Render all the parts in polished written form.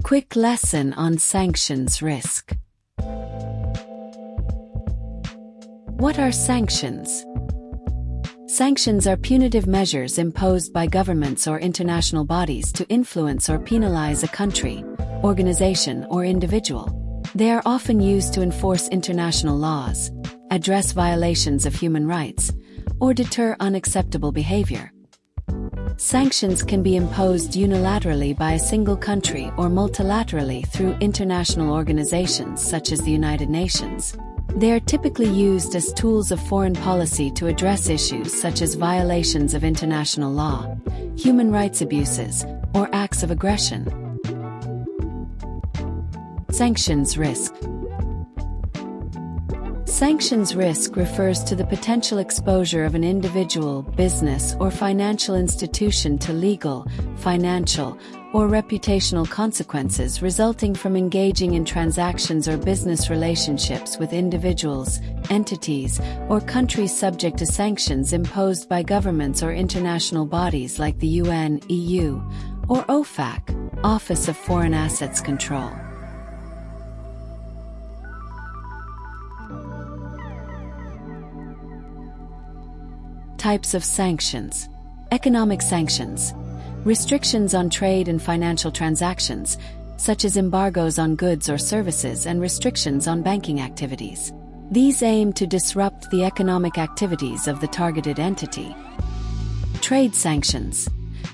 Quick lesson on sanctions risk. What are sanctions? Sanctions are punitive measures imposed by governments or international bodies to influence or penalize a country, organization, or individual. They are often used to enforce international laws, address violations of human rights, or deter unacceptable behavior. Sanctions can be imposed unilaterally by a single country or multilaterally through international organizations such as the United Nations. They are typically used as tools of foreign policy to address issues such as violations of international law, human rights abuses, or acts of aggression. Sanctions risk. Sanctions risk refers to the potential exposure of an individual, business, or financial institution to legal, financial, or reputational consequences resulting from engaging in transactions or business relationships with individuals, entities, or countries subject to sanctions imposed by governments or international bodies like the UN, EU, or OFAC, Office of Foreign Assets Control. Types of sanctions. Economic sanctions. Restrictions on trade and financial transactions, such as embargoes on goods or services and restrictions on banking activities. These aim to disrupt the economic activities of the targeted entity. Trade sanctions.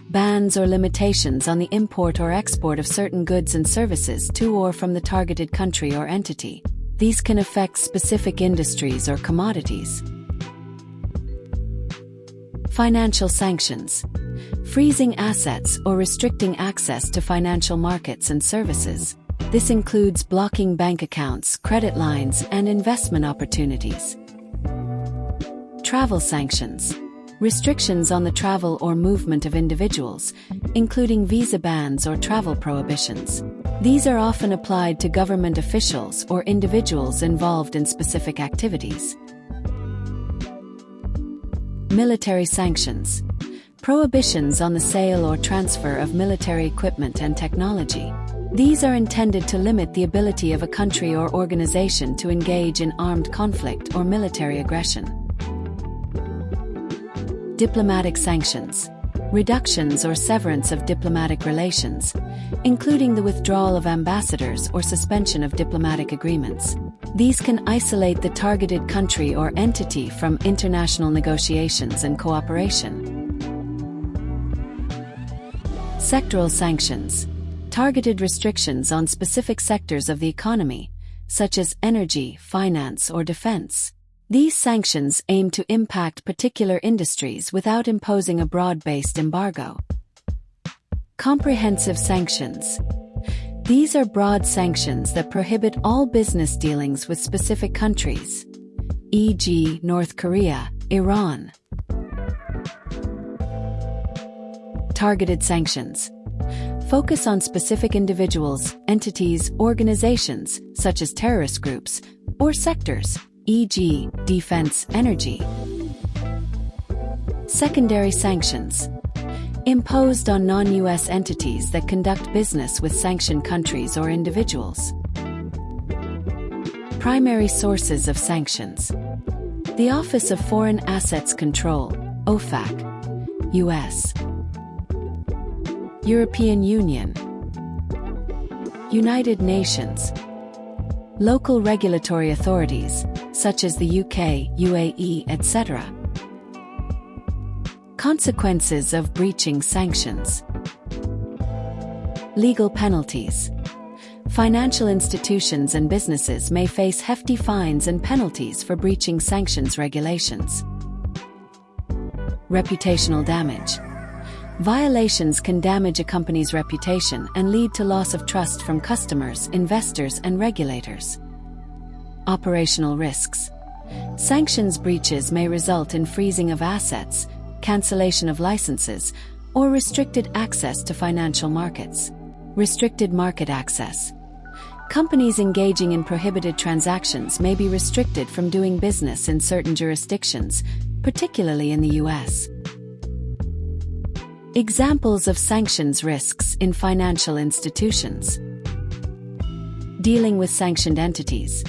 Bans or limitations on the import or export of certain goods and services to or from the targeted country or entity. These can affect specific industries or commodities. Financial sanctions. Freezing assets or restricting access to financial markets and services. This includes blocking bank accounts, credit lines, and investment opportunities. Travel sanctions. Restrictions on the travel or movement of individuals, including visa bans or travel prohibitions. These are often applied to government officials or individuals involved in specific activities. Military sanctions. Prohibitions on the sale or transfer of military equipment and technology. These are intended to limit the ability of a country or organization to engage in armed conflict or military aggression. Diplomatic sanctions. Reductions or severance of diplomatic relations, including the withdrawal of ambassadors or suspension of diplomatic agreements. These can isolate the targeted country or entity from international negotiations and cooperation. Sectoral sanctions. Targeted restrictions on specific sectors of the economy, such as energy, finance, or defense. These sanctions aim to impact particular industries without imposing a broad-based embargo. Comprehensive sanctions. These are broad sanctions that prohibit all business dealings with specific countries, e.g., North Korea, Iran. Targeted sanctions. Focus on specific individuals, entities, organizations, such as terrorist groups, or sectors, e.g., defense, energy. Secondary sanctions. Imposed on non-US entities that conduct business with sanctioned countries or individuals. Primary sources of sanctions. The Office of Foreign Assets Control, OFAC, US. European Union. United Nations. Local regulatory authorities, such as the UK, UAE, etc. Consequences of breaching sanctions. Legal penalties. Financial institutions and businesses may face hefty fines and penalties for breaching sanctions regulations. Reputational damage. Violations can damage a company's reputation and lead to loss of trust from customers, investors, and regulators. Operational risks. Sanctions breaches may result in freezing of assets, cancellation of licenses, or restricted access to financial markets. Restricted market access. Companies engaging in prohibited transactions may be restricted from doing business in certain jurisdictions, particularly in the US. Examples of sanctions risks in financial institutions. Dealing with sanctioned entities.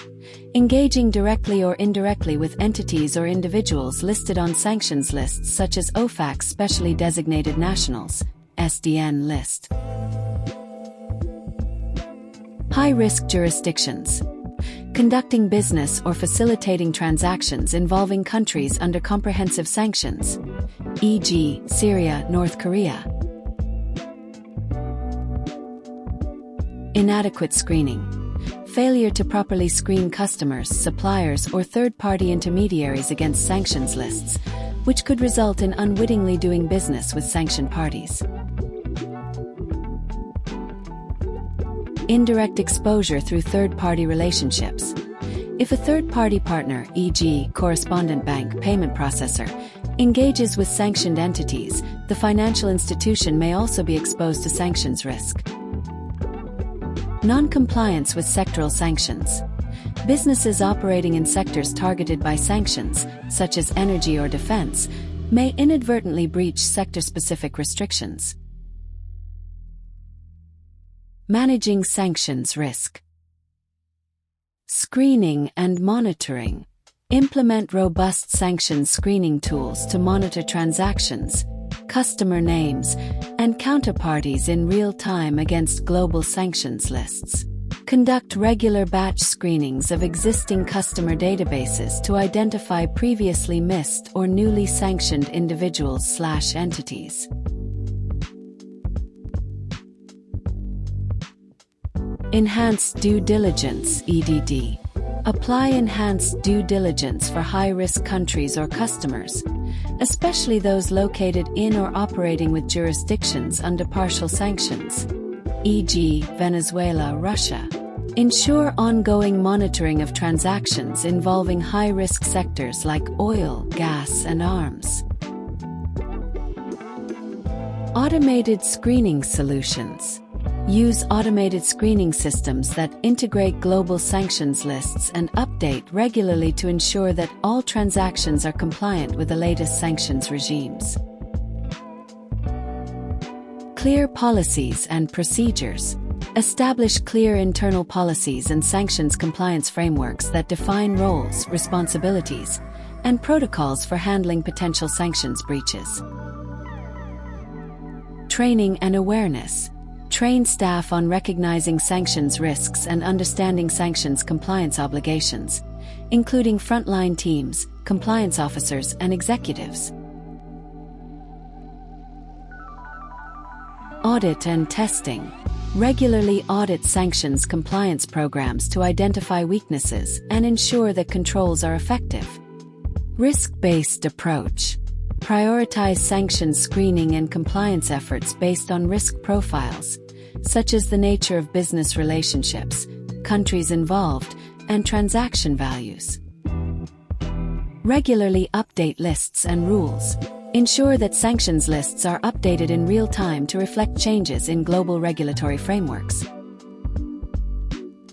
Engaging directly or indirectly with entities or individuals listed on sanctions lists such as OFAC's Specially Designated Nationals (SDN) list. High-risk jurisdictions. Conducting business or facilitating transactions involving countries under comprehensive sanctions, e.g., Syria, North Korea. Inadequate screening. Failure to properly screen customers, suppliers, or third-party intermediaries against sanctions lists, which could result in unwittingly doing business with sanctioned parties. Indirect exposure through third-party relationships. If a third-party partner, e.g., correspondent bank, payment processor, engages with sanctioned entities, the financial institution may also be exposed to sanctions risk. Non-compliance with sectoral sanctions. Businesses operating in sectors targeted by sanctions, such as energy or defense, may inadvertently breach sector-specific restrictions. Managing sanctions risk. Screening and monitoring. Implement robust sanctions screening tools to monitor transactions, customer names, and counterparties in real time against global sanctions lists. Conduct regular batch screenings of existing customer databases to identify previously missed or newly sanctioned individuals/entities. Enhanced due diligence (EDD). Apply enhanced due diligence for high-risk countries or customers, especially those located in or operating with jurisdictions under partial sanctions, e.g., Venezuela, Russia. Ensure ongoing monitoring of transactions involving high-risk sectors like oil, gas, and arms. Automated screening solutions. Use automated screening systems that integrate global sanctions lists and update regularly to ensure that all transactions are compliant with the latest sanctions regimes. Clear policies and procedures. Establish clear internal policies and sanctions compliance frameworks that define roles, responsibilities, and protocols for handling potential sanctions breaches. Training and awareness. Train staff on recognizing sanctions risks and understanding sanctions compliance obligations, including frontline teams, compliance officers, and executives. Audit and testing. Regularly audit sanctions compliance programs to identify weaknesses and ensure that controls are effective. Risk-based approach. Prioritize sanctions screening and compliance efforts based on risk profiles, such as the nature of business relationships, countries involved, and transaction values. Regularly update lists and rules. Ensure that sanctions lists are updated in real time to reflect changes in global regulatory frameworks.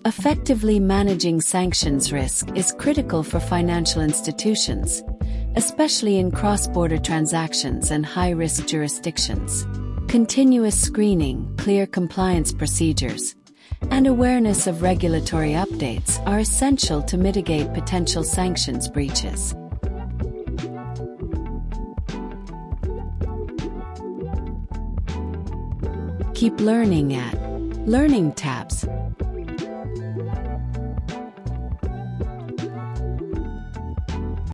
Effectively managing sanctions risk is critical for financial institutions, especially in cross-border transactions and high-risk jurisdictions. Continuous screening, clear compliance procedures, and awareness of regulatory updates are essential to mitigate potential sanctions breaches. Keep learning at Learning tabs.